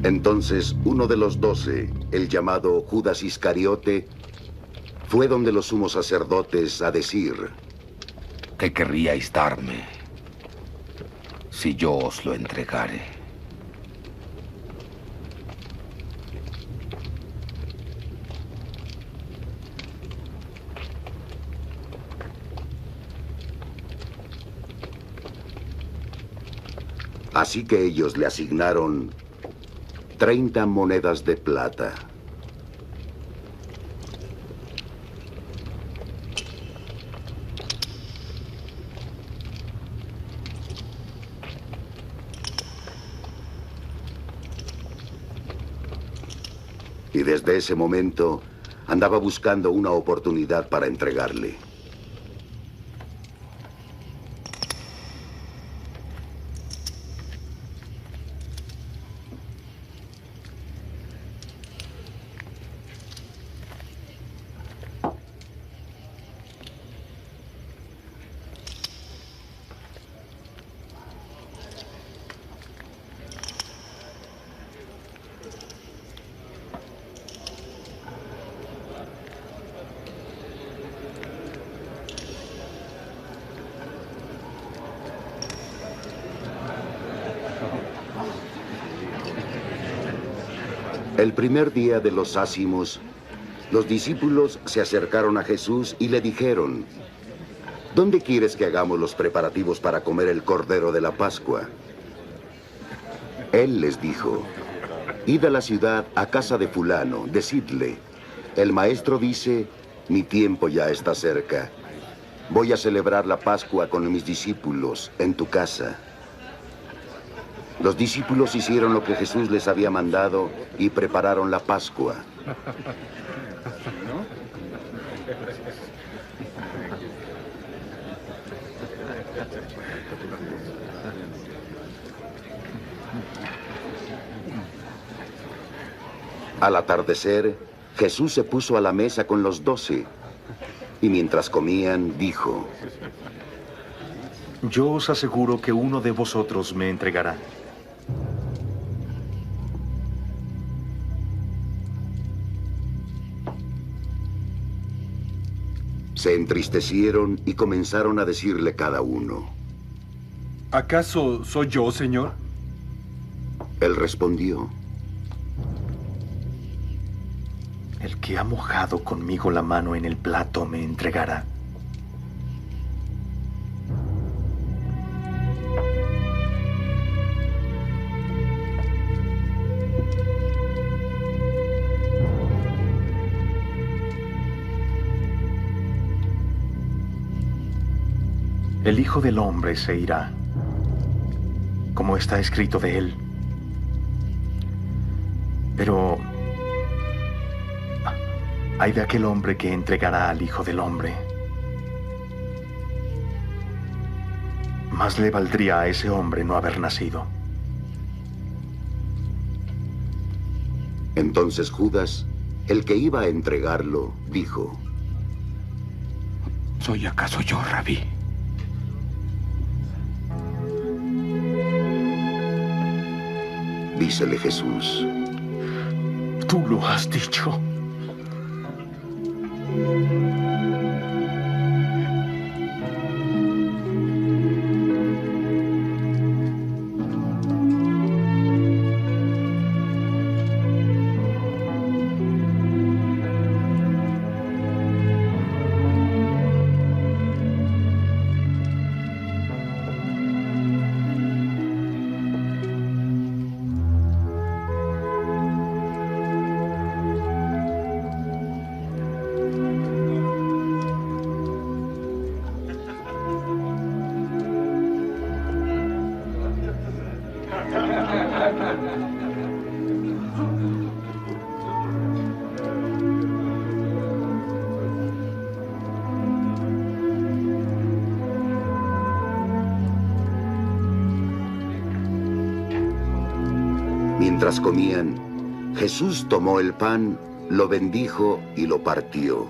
Entonces uno de los 12, el llamado Judas Iscariote, fue donde los sumos sacerdotes a decir: ¿Qué querríais darme si yo os lo entregare? Así que ellos le asignaron 30 monedas de plata. Y desde ese momento andaba buscando una oportunidad para entregarle. El primer día de los ácimos, los discípulos se acercaron a Jesús y le dijeron: ¿Dónde quieres que hagamos los preparativos para comer el Cordero de la Pascua? Él les dijo: Id a la ciudad, a casa de fulano, decidle: el maestro dice, mi tiempo ya está cerca. Voy a celebrar la Pascua con mis discípulos en tu casa. Los discípulos hicieron lo que Jesús les había mandado y prepararon la Pascua. Al atardecer, Jesús se puso a la mesa con los 12, y mientras comían, dijo: Yo os aseguro que uno de vosotros me entregará. Se entristecieron y comenzaron a decirle cada uno: ¿Acaso soy yo, Señor? Él respondió: El que ha mojado conmigo la mano en el plato me entregará. El Hijo del Hombre se irá, como está escrito de él. Pero ay de aquel hombre que entregará al Hijo del Hombre. Más le valdría a ese hombre no haber nacido. Entonces Judas, el que iba a entregarlo, dijo: ¿Soy acaso yo, Rabí? Dícele Jesús: Tú lo has dicho. Mientras comían, Jesús tomó el pan, lo bendijo y lo partió.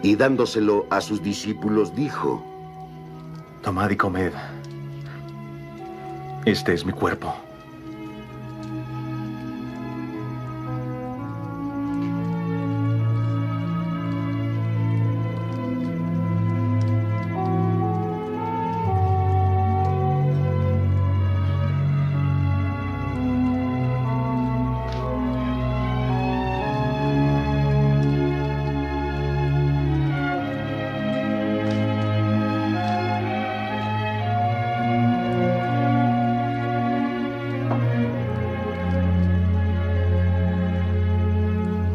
Y dándoselo a sus discípulos dijo: Tomad y comed. Este es mi cuerpo.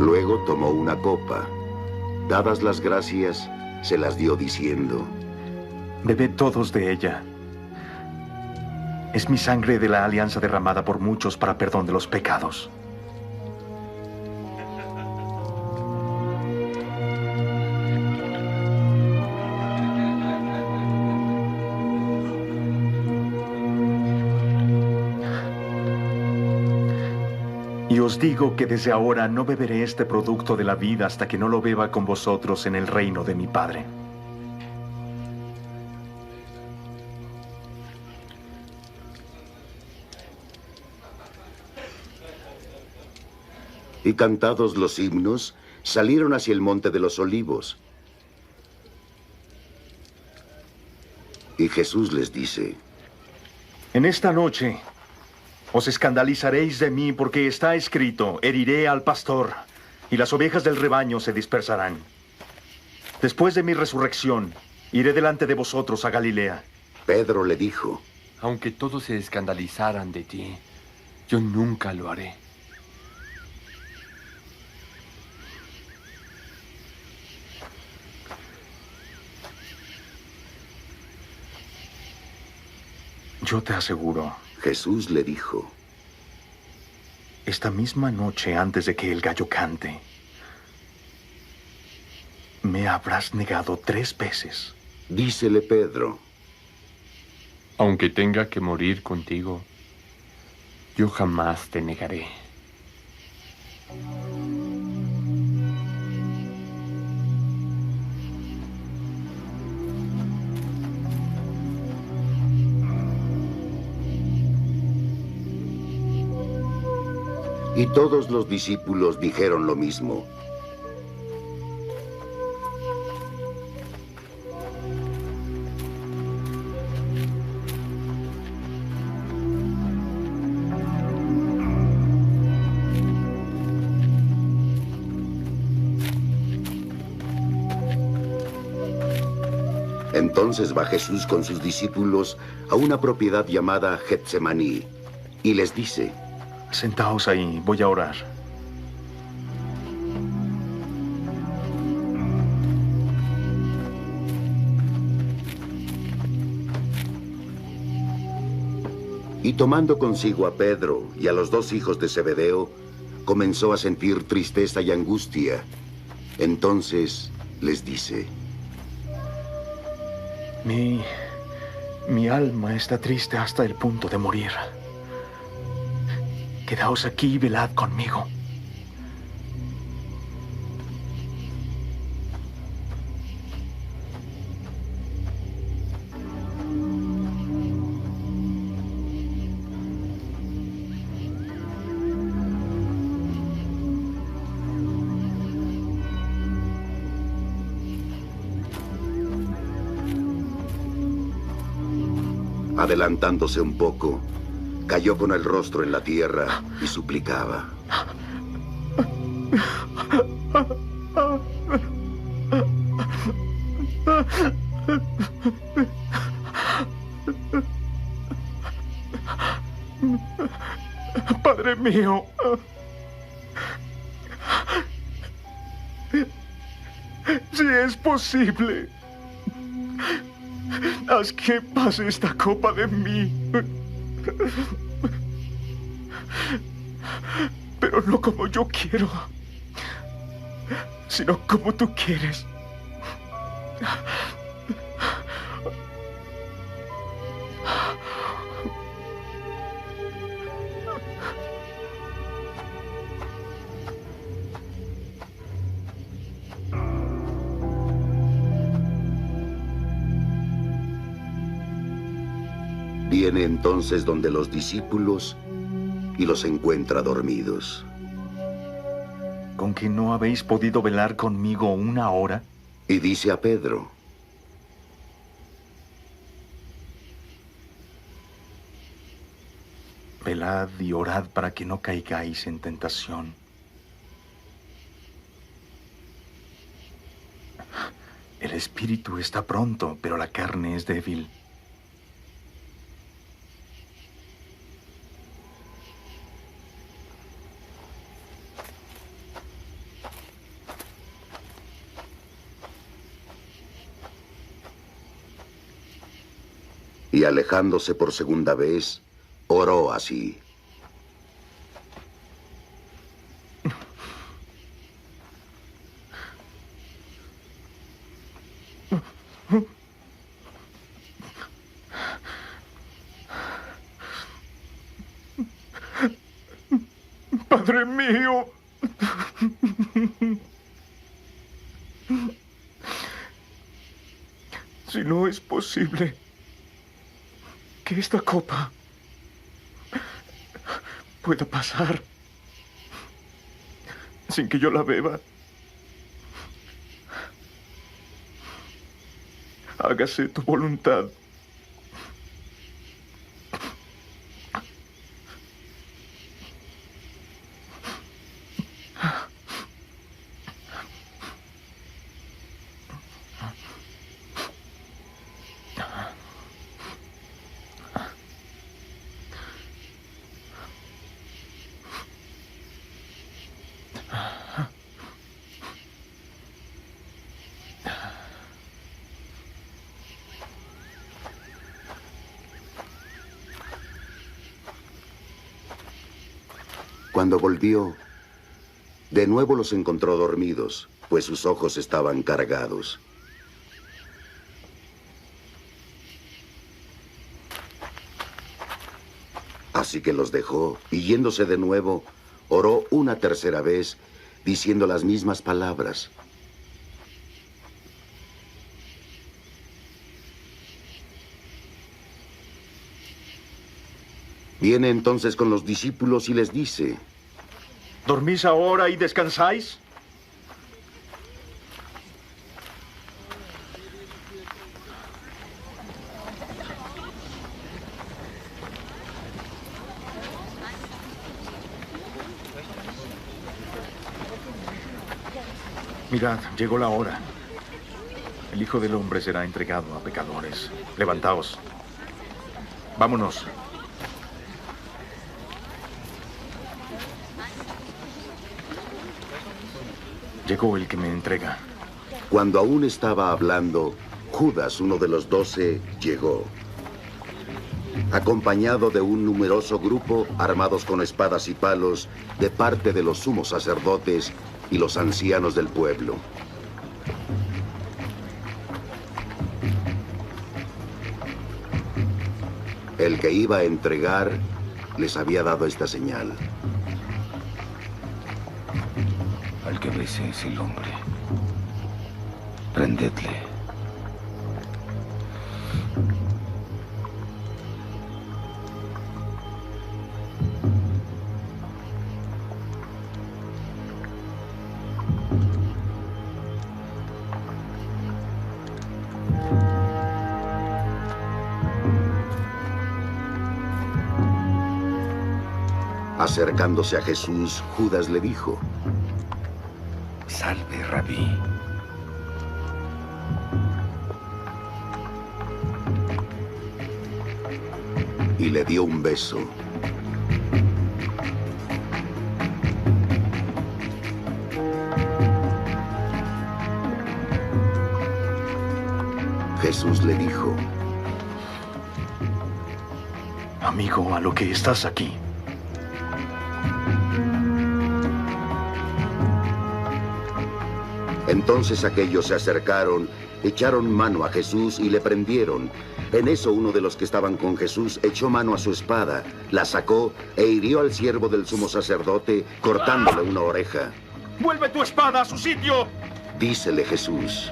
Luego tomó una copa. Dadas las gracias, se las dio diciendo: Bebed todos de ella. Es mi sangre de la alianza derramada por muchos para perdón de los pecados. Y os digo que desde ahora no beberé este producto de la vida hasta que no lo beba con vosotros en el reino de mi Padre. Y cantados los himnos, salieron hacia el monte de los olivos. Y Jesús les dice: En esta noche os escandalizaréis de mí porque está escrito: heriré al pastor y las ovejas del rebaño se dispersarán. Después de mi resurrección, iré delante de vosotros a Galilea. Pedro le dijo: Aunque todos se escandalizaran de ti, yo nunca lo haré. Yo te aseguro, Jesús le dijo: esta misma noche antes de que el gallo cante, me habrás negado 3 veces. Dícele Pedro: Aunque tenga que morir contigo, yo jamás te negaré. Y todos los discípulos dijeron lo mismo. Entonces va Jesús con sus discípulos a una propiedad llamada Getsemaní y les dice: Sentaos ahí, voy a orar. Y tomando consigo a Pedro y a los 2 hijos de Zebedeo, comenzó a sentir tristeza y angustia. Entonces les dice: Mi alma está triste hasta el punto de morir. Quedaos aquí y velad conmigo. Adelantándose un poco, cayó con el rostro en la tierra y suplicaba: Padre mío, si es posible, haz que pase esta copa de mí. Pero no como yo quiero, sino como tú quieres. Viene entonces donde los discípulos y los encuentra dormidos. ¿Con que no habéis podido velar conmigo 1 hora? Y dice a Pedro: Velad y orad para que no caigáis en tentación. El espíritu está pronto, pero la carne es débil. Y alejándose por segunda vez, oró así. Padre mío, si no es posible que esta copa pueda pasar sin que yo la beba, hágase tu voluntad. Cuando volvió, de nuevo los encontró dormidos, pues sus ojos estaban cargados. Así que los dejó, y yéndose de nuevo, oró una tercera vez, diciendo las mismas palabras. Viene entonces con los discípulos y les dice: ¿Dormís ahora y descansáis? Mirad, llegó la hora. El Hijo del Hombre será entregado a pecadores. Levantaos. Vámonos. Llegó el que me entrega. Cuando aún estaba hablando, Judas, uno de los 12, llegó, acompañado de un numeroso grupo armados con espadas y palos de parte de los sumos sacerdotes y los ancianos del pueblo. El que iba a entregar les había dado esta señal. Al que bese es el hombre. Prendedle. Acercándose a Jesús, Judas le dijo: Salve, Rabí. Y le dio un beso. Jesús le dijo: Amigo, a lo que estás aquí. Entonces aquellos se acercaron, echaron mano a Jesús y le prendieron. En eso uno de los que estaban con Jesús echó mano a su espada, la sacó e hirió al siervo del sumo sacerdote, cortándole una oreja. ¡Vuelve tu espada a su sitio! Dícele Jesús: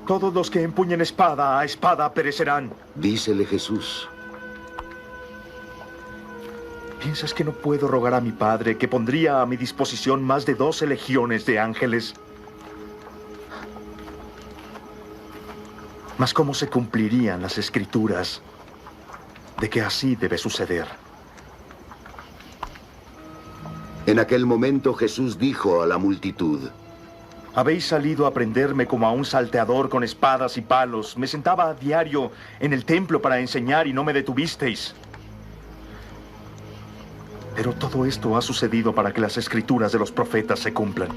Todos los que empuñen espada a espada perecerán. Dícele Jesús: ¿Piensas que no puedo rogar a mi Padre que pondría a mi disposición más de 12 legiones de ángeles? Mas ¿cómo se cumplirían las Escrituras de que así debe suceder? En aquel momento Jesús dijo a la multitud: Habéis salido a prenderme como a un salteador con espadas y palos. Me sentaba a diario en el templo para enseñar y no me detuvisteis. Pero todo esto ha sucedido para que las escrituras de los profetas se cumplan.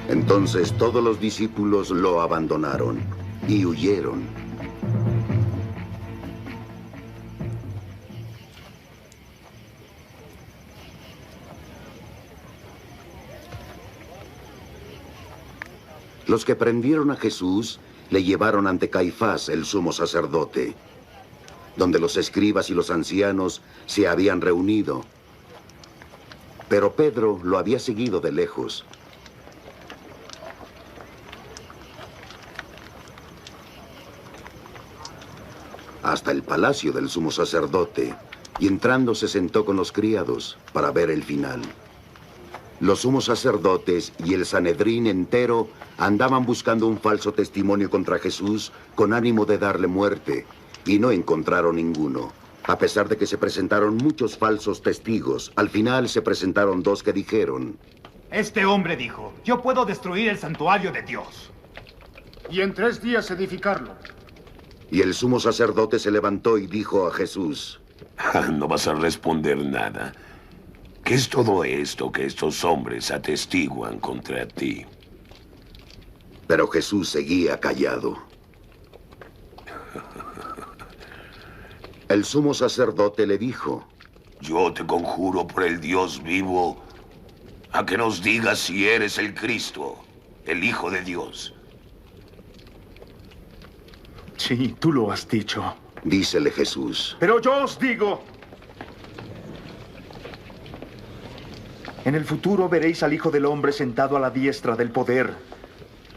Entonces todos los discípulos lo abandonaron y huyeron. Los que prendieron a Jesús le llevaron ante Caifás, el sumo sacerdote, donde los escribas y los ancianos se habían reunido. Pero Pedro lo había seguido de lejos. Hasta el palacio del sumo sacerdote, y entrando se sentó con los criados para ver el final. Los sumos sacerdotes y el Sanedrín entero andaban buscando un falso testimonio contra Jesús con ánimo de darle muerte, y no encontraron ninguno. A pesar de que se presentaron muchos falsos testigos, al final se presentaron 2 que dijeron: Este hombre dijo, yo puedo destruir el santuario de Dios. Y en 3 días edificarlo. Y el sumo sacerdote se levantó y dijo a Jesús: No vas a responder nada. ¿Qué es todo esto que estos hombres atestiguan contra ti? Pero Jesús seguía callado. El sumo sacerdote le dijo: Yo te conjuro por el Dios vivo a que nos digas si eres el Cristo, el Hijo de Dios. Sí, tú lo has dicho. Dícele Jesús: Pero yo os digo, en el futuro veréis al Hijo del Hombre sentado a la diestra del poder,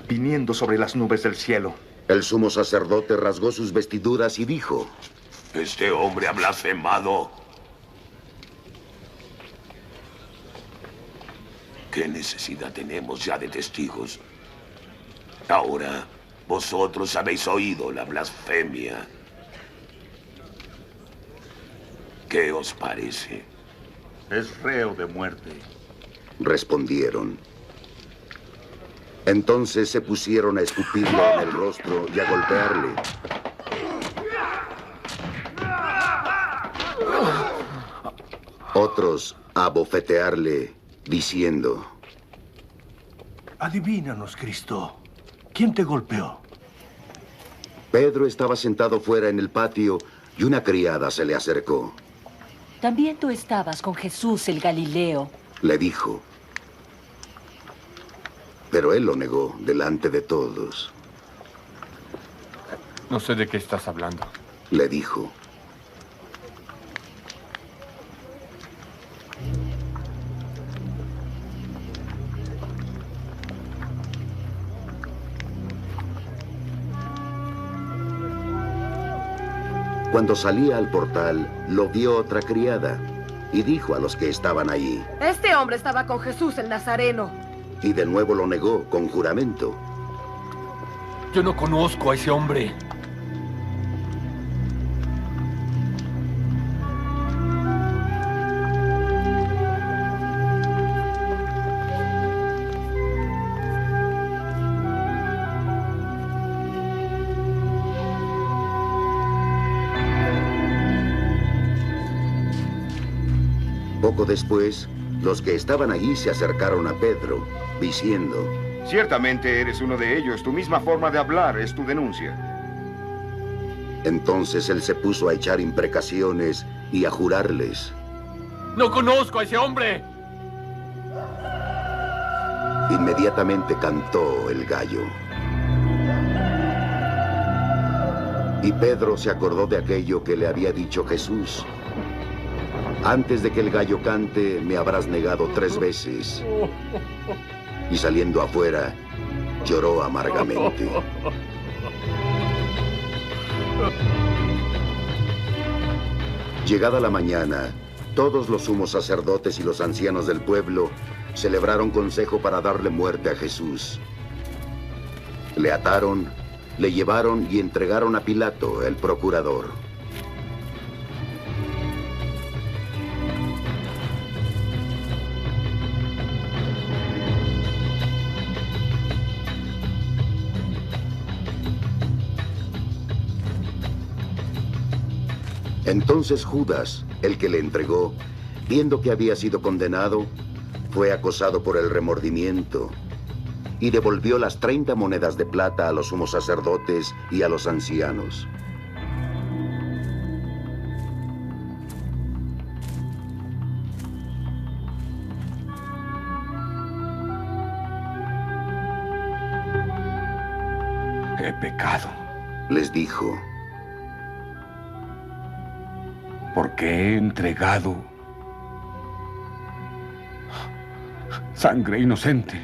viniendo sobre las nubes del cielo. El sumo sacerdote rasgó sus vestiduras y dijo: Este hombre ha blasfemado. ¿Qué necesidad tenemos ya de testigos? Ahora, vosotros habéis oído la blasfemia. ¿Qué os parece? Es reo de muerte. Respondieron. Entonces se pusieron a escupirle en el rostro y a golpearle. Otros a bofetearle, diciendo: Adivínanos, Cristo. ¿Quién te golpeó? Pedro estaba sentado fuera en el patio y una criada se le acercó. También tú estabas con Jesús el Galileo. Le dijo. Pero él lo negó delante de todos. No sé de qué estás hablando. Le dijo. Cuando salía al portal, lo vio otra criada y dijo a los que estaban allí: Este hombre estaba con Jesús el Nazareno. Y de nuevo lo negó con juramento. Yo no conozco a ese hombre. Poco después, los que estaban allí se acercaron a Pedro, diciendo: Ciertamente eres uno de ellos. Tu misma forma de hablar es tu denuncia. Entonces él se puso a echar imprecaciones y a jurarles. ¡No conozco a ese hombre! Inmediatamente cantó el gallo. Y Pedro se acordó de aquello que le había dicho Jesús: Antes de que el gallo cante, me habrás negado 3 veces. Y saliendo afuera, lloró amargamente. Llegada la mañana, todos los sumos sacerdotes y los ancianos del pueblo celebraron consejo para darle muerte a Jesús. Le ataron, le llevaron y entregaron a Pilato, el procurador. Entonces Judas, el que le entregó, viendo que había sido condenado, fue acosado por el remordimiento y devolvió las 30 monedas de plata a los sumos sacerdotes y a los ancianos. He pecado. Les dijo, porque he entregado sangre inocente.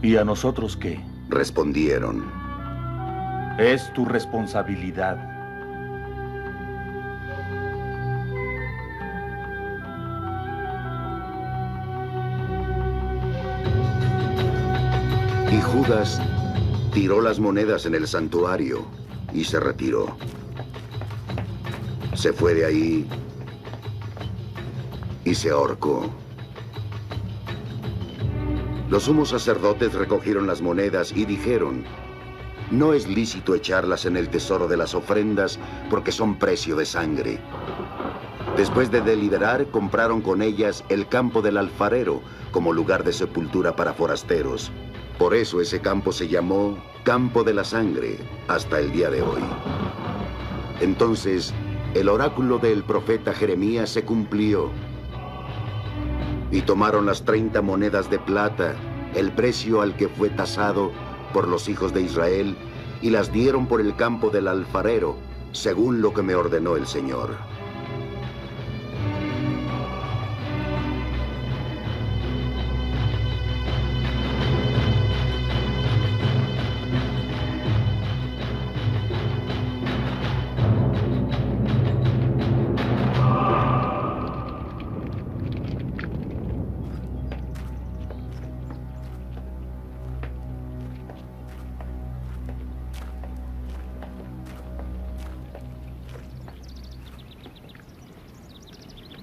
¿Y a nosotros qué? Respondieron, Es tu responsabilidad. y Judas tiró las monedas en el santuario y se retiró. Se fue de ahí y se ahorcó. Los sumos sacerdotes recogieron las monedas y dijeron, no es lícito echarlas en el tesoro de las ofrendas porque son precio de sangre. Después de deliberar, compraron con ellas el campo del alfarero como lugar de sepultura para forasteros. Por eso ese campo se llamó Campo de la Sangre hasta el día de hoy. Entonces, el oráculo del profeta Jeremías se cumplió. Y tomaron las 30 monedas de plata, el precio al que fue tasado por los hijos de Israel, y las dieron por el campo del alfarero, según lo que me ordenó el Señor.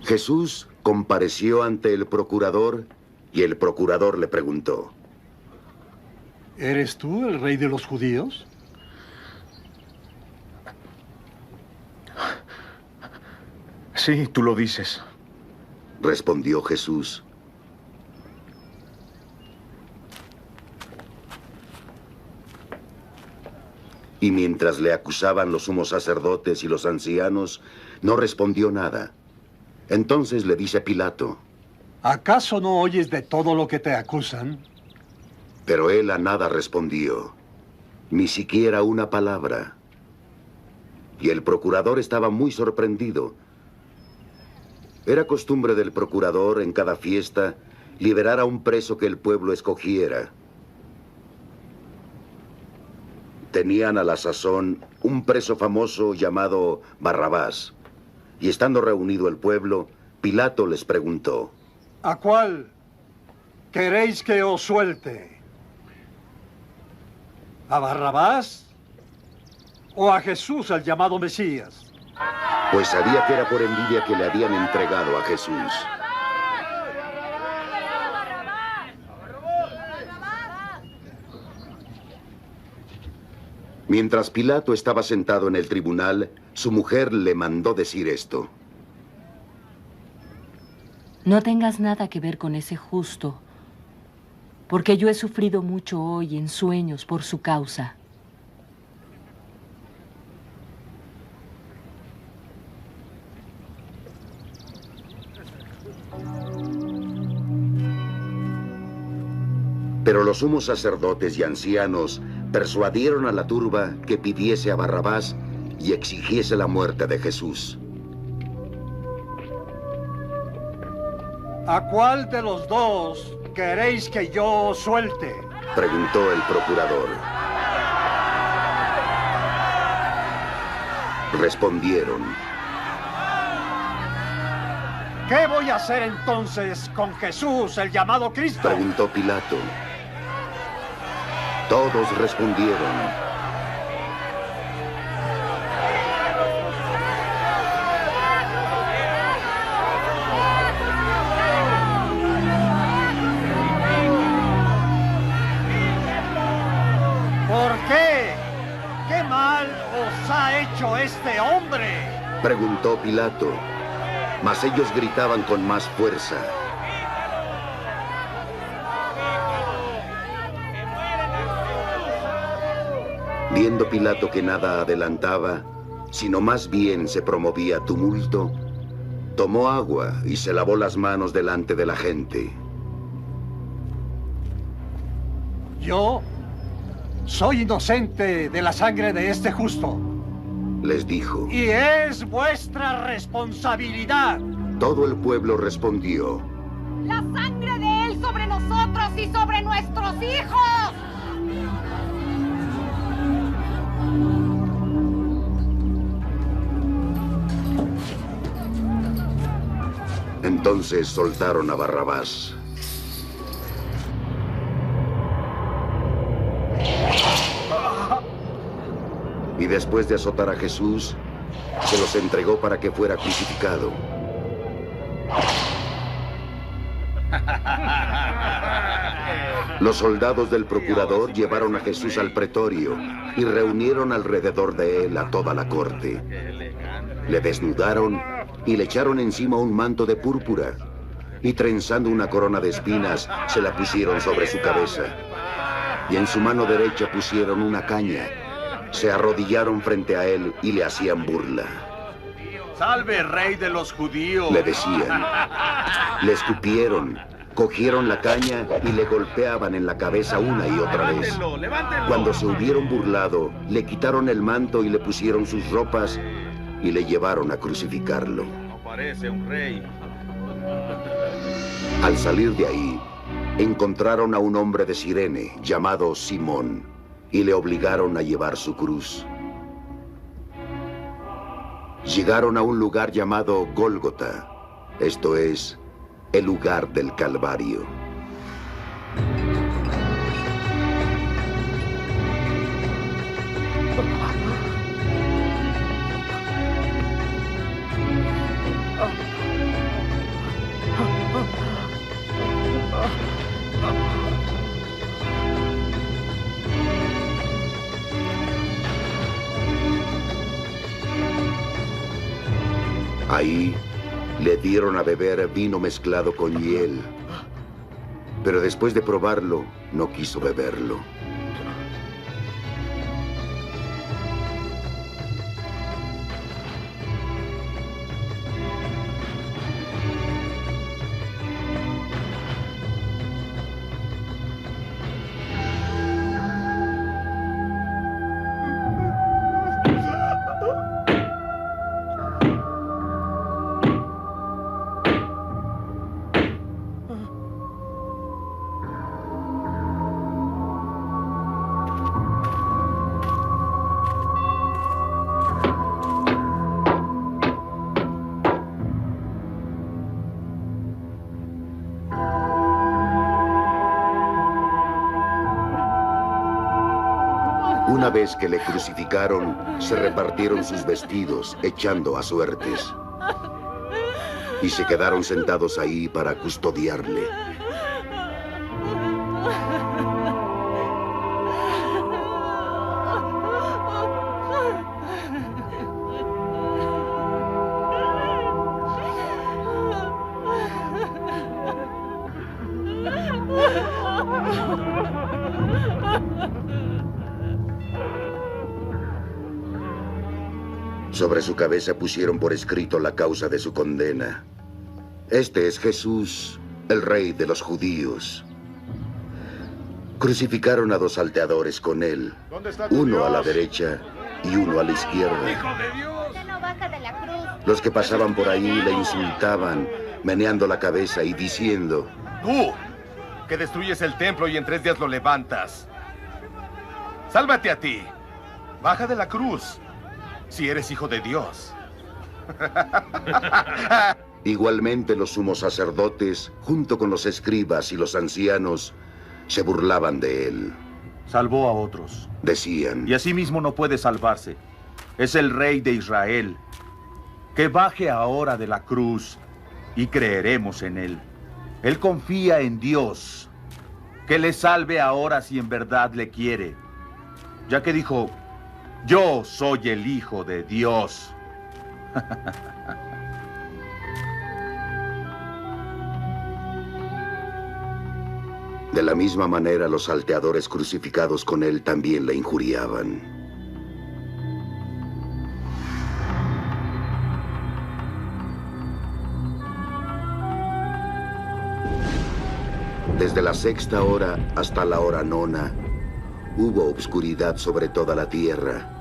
Jesús compareció ante el procurador y el procurador le preguntó, ¿eres tú el rey de los judíos? Sí, tú lo dices. Respondió Jesús. Y mientras le acusaban los sumos sacerdotes y los ancianos, no respondió nada. Entonces le dice Pilato, ¿acaso no oyes de todo lo que te acusan? pero él a nada respondió, ni siquiera una palabra. Y el procurador estaba muy sorprendido. Era costumbre del procurador en cada fiesta liberar a un preso que el pueblo escogiera. Tenían a la sazón un preso famoso llamado Barrabás. Y estando reunido el pueblo, Pilato les preguntó, ¿a cuál queréis que os suelte? ¿A Barrabás o a Jesús, el llamado Mesías? Pues sabía que era por envidia que le habían entregado a Jesús. Mientras Pilato estaba sentado en el tribunal, su mujer le mandó decir esto. No tengas nada que ver con ese justo, porque yo he sufrido mucho hoy en sueños por su causa. Pero los sumos sacerdotes y ancianos persuadieron a la turba que pidiese a Barrabás y exigiese la muerte de Jesús. ¿A cuál de los dos queréis que yo os suelte? Preguntó el procurador. Respondieron, ¿qué voy a hacer entonces con Jesús, el llamado Cristo? Preguntó Pilato. Todos respondieron, ¿por qué? ¿Qué mal os ha hecho este hombre? Preguntó Pilato, mas ellos gritaban con más fuerza, Viendo Pilato que nada adelantaba, sino más bien se promovía tumulto, tomó agua y se lavó las manos delante de la gente. Yo soy inocente de la sangre de este justo. Les dijo. Y es vuestra responsabilidad. Todo el pueblo respondió. La sangre de él sobre nosotros y sobre nuestros hijos. Entonces soltaron a Barrabás. Y después de azotar a Jesús, se los entregó para que fuera crucificado. Los soldados del procurador llevaron a Jesús al pretorio y reunieron alrededor de él a toda la corte. Le desnudaron y le echaron encima un manto de púrpura, y trenzando una corona de espinas, se la pusieron sobre su cabeza. Y en su mano derecha pusieron una caña. Se arrodillaron frente a él y le hacían burla. ¡Salve, rey de los judíos! Le decían. Le escupieron, cogieron la caña y le golpeaban en la cabeza una y otra vez. Cuando se hubieron burlado, le quitaron el manto y le pusieron sus ropas y le llevaron a crucificarlo. No parece un rey. Al salir de ahí, encontraron a un hombre de Cirene llamado Simón y le obligaron a llevar su cruz. Llegaron a un lugar llamado Gólgota, esto es, el lugar del Calvario. Ahí le dieron a beber vino mezclado con hiel, pero después de probarlo, no quiso beberlo. Una vez que le crucificaron, se repartieron sus vestidos, echando a suertes. Y se quedaron sentados ahí para custodiarle. Sobre su cabeza pusieron por escrito la causa de su condena. Este es Jesús, el rey de los judíos. Crucificaron a dos salteadores con él, uno a la derecha y uno a la izquierda. Los que pasaban por ahí le insultaban, meneando la cabeza y diciendo: ¡Tú, que destruyes el templo y en 3 días lo levantas! ¡Sálvate a ti! ¡Baja de la cruz! Si eres hijo de Dios. Igualmente los sumos sacerdotes, junto con los escribas y los ancianos, se burlaban de él. Salvó a otros. Decían. Y asimismo no puede salvarse. Es el rey de Israel. Que baje ahora de la cruz y creeremos en él. Él confía en Dios. Que le salve ahora si en verdad le quiere. Ya que dijo: yo soy el Hijo de Dios. De la misma manera, los salteadores crucificados con él también le injuriaban. Desde la 6ª hora hasta la hora 9, hubo obscuridad sobre toda la tierra.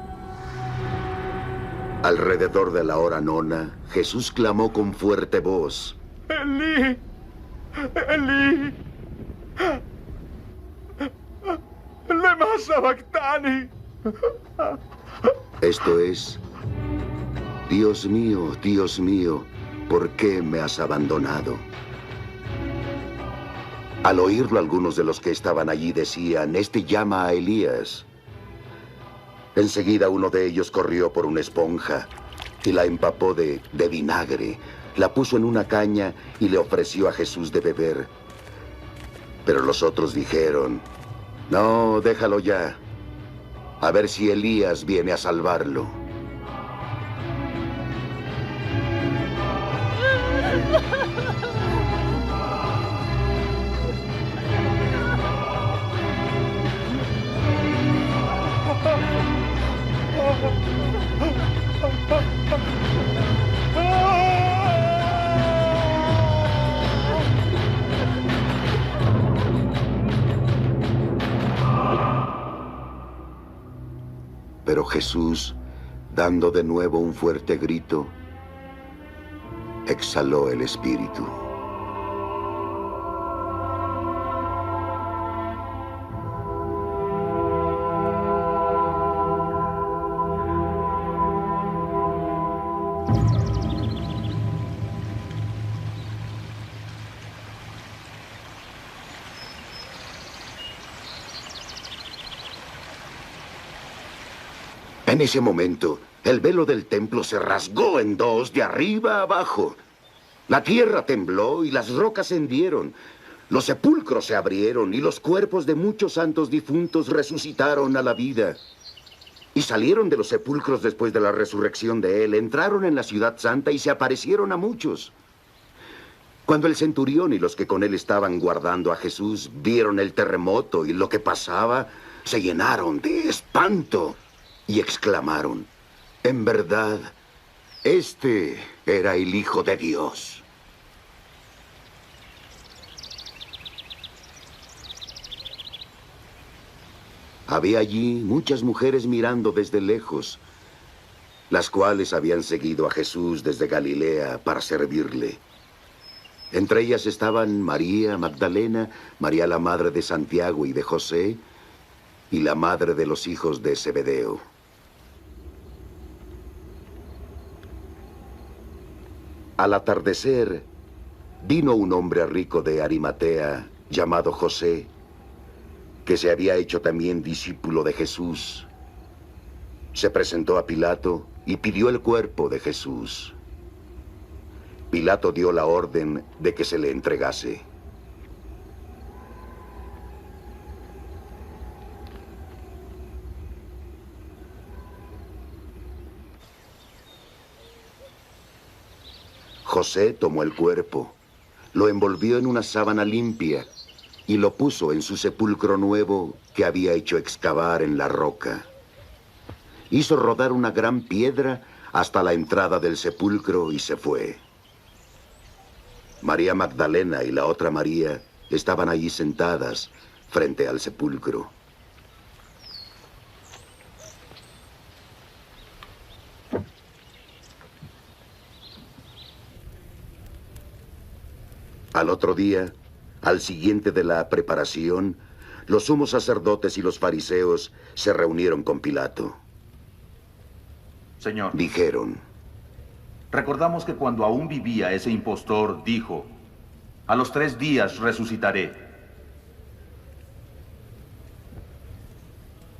Alrededor de la hora 9, Jesús clamó con fuerte voz: Elí, Elí, lema sabactani. Esto es: Dios mío, ¿por qué me has abandonado? Al oírlo, algunos de los que estaban allí decían: este llama a Elías. Enseguida uno de ellos corrió por una esponja y la empapó de vinagre, la puso en una caña y le ofreció a Jesús de beber. Pero los otros dijeron: no, déjalo ya, a ver si Elías viene a salvarlo. Pero Jesús, dando de nuevo un fuerte grito, exhaló el espíritu. En ese momento, el velo del templo se rasgó en dos, de arriba a abajo. La tierra tembló y las rocas se hendieron. Los sepulcros se abrieron y los cuerpos de muchos santos difuntos resucitaron a la vida. Y salieron de los sepulcros después de la resurrección de él, entraron en la ciudad santa y se aparecieron a muchos. Cuando el centurión y los que con él estaban guardando a Jesús vieron el terremoto y lo que pasaba, se llenaron de espanto y exclamaron: en verdad, este era el Hijo de Dios. Había allí muchas mujeres mirando desde lejos, las cuales habían seguido a Jesús desde Galilea para servirle. Entre ellas estaban María Magdalena, María la madre de Santiago y de José, y la madre de los hijos de Zebedeo. Al atardecer, vino un hombre rico de Arimatea, llamado José, que se había hecho también discípulo de Jesús. Se presentó a Pilato y pidió el cuerpo de Jesús. Pilato dio la orden de que se le entregase. José tomó el cuerpo, lo envolvió en una sábana limpia y lo puso en su sepulcro nuevo que había hecho excavar en la roca. Hizo rodar una gran piedra hasta la entrada del sepulcro y se fue. María Magdalena y la otra María estaban allí sentadas frente al sepulcro. Al otro día, al siguiente de la preparación, los sumos sacerdotes y los fariseos se reunieron con Pilato. Señor, dijeron: recordamos que cuando aún vivía ese impostor, dijo: a los 3 días resucitaré.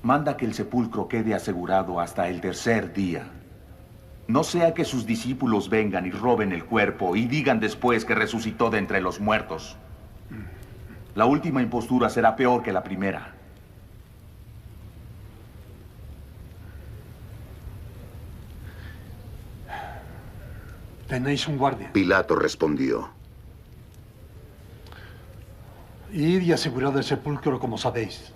Manda que el sepulcro quede asegurado hasta el 3er día. No sea que sus discípulos vengan y roben el cuerpo y digan después que resucitó de entre los muertos. La última impostura será peor que la primera. Tenéis un guardia. Pilato respondió: Id y asegurad el sepulcro como sabéis.